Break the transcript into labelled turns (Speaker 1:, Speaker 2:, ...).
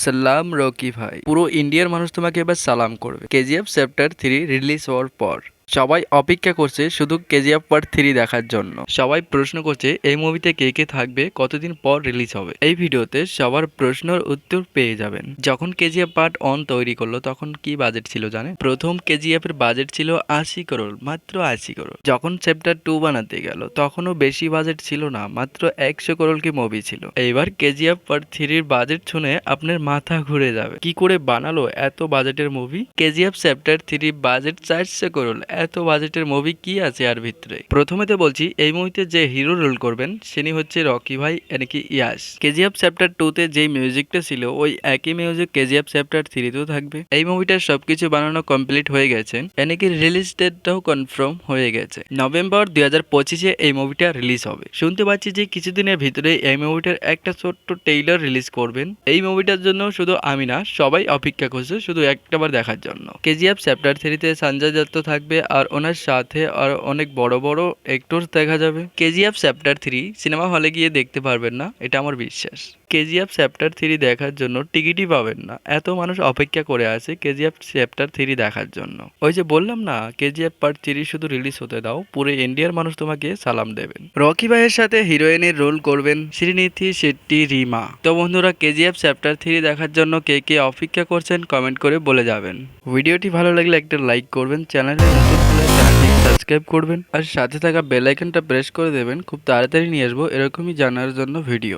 Speaker 1: সালাম রকি ভাই। পুরো ইন্ডিয়ার মানুষ তোমাকে এবার সালাম করবে কেজিএফ চ্যাপ্টার 3 রিলিজ হওয়ার পর। সবাই অপেক্ষা করছে শুধু কেজিএফ পার্ট 3 দেখার জন্য। সবাই প্রশ্ন করছে এই মুভিতে কে কে থাকবে, কতদিন পর রিলিজ হবে। এই ভিডিওতে সবার প্রশ্নের উত্তর পেয়ে যাবেন। যখন কেজিএফ পার্ট 1 তৈরি করলো তখন কি বাজেট ছিল জানেন? প্রথম কেজিএফ এর বাজেট ছিল 80 করোড়, মাত্র 80 করোড়। যখন চ্যাপ্টার 2 বানাতে গেল তখনও বেশি বাজেট ছিল না, মাত্র 100 করোড় কি মুভি ছিল। এইবার কেজিএফ পার্ট 3 এর বাজেট শুনে আপনার মাথা ঘুরে যাবে। কি করে বানালো এত বাজেটের movie? KGF chapter 3 budget 400 crore. এত বাজেটের মুভি কি আছে আর ভিতরে? প্রথমে তো বলছি এই মুভিতে যে হিরো রোল করবেন তিনি হচ্ছে রকি ভাই নাকি ইয়াস। কেজিএফ চ্যাপ্টার 2 তে যে মিউজিকটা ছিল ওই একই মিউজিক কেজিএফ চ্যাপ্টার 3 তেও থাকবে। এই মুভিটার সবকিছু বানানো কমপ্লিট হয়ে গেছে, এনাকি রিলিজ ডেটটাও কনফার্ম হয়ে গেছে। নভেম্বর 2025-এ এই মুভিটা রিলিজ হবে। শুনতে পাচ্ছি যে কিছুদিনের ভিতরে এই মুভিটার একটা ছোট্ট ট্রেইলার রিলিজ করবেন। এই মুভিটার জন্য শুধু আমি না, সবাই অপেক্ষা করছে শুধু একটাবার দেখার জন্য। কেজিএফ চ্যাপ্টার 3 তে সঞ্জয় দত্ত থাকবে আর ওনার সাথে আর অনেক বড় বড় অ্যাক্টরস দেখা যাবে। কেজিএফ চ্যাপ্টার 3 সিনেমা হলে গিয়ে দেখতে পারবেন না, এটা আমার বিশ্বাস। কেজিএফ চ্যাপ্টার 3 দেখার জন্য টিকিটই পাবেন না, এত মানুষ অপেক্ষা করে আছে কেজিএফ চ্যাপ্টার 3 দেখার জন্য। ওই যে বললাম না, কেজিএফ পার্ট 3 শুধু রিলিজ হতে দাও, পুরো ইন্ডিয়ার মানুষ তোমাকে সালাম দেবেন। রকি ভাইয়ের সাথে হিরোইনের রোল করবেন শ্রীনিধি শেট্টি রিমা। তো বন্ধুরা, কেজিএফ চ্যাপ্টার 3 দেখার জন্য কে কে অপেক্ষা করছেন কমেন্ট করে বলে যাবেন। ভিডিওটি ভালো লাগলে একটা লাইক করবেন, চ্যানেলে নতুন হলে চ্যানেলটি সাবস্ক্রাইব করবেন আর সাথে থাকা বেল আইকনটা প্রেস করে দেবেন। খুব তাড়াতাড়ি নিয়ে আসবো এরকমই জানার জন্য ভিডিও।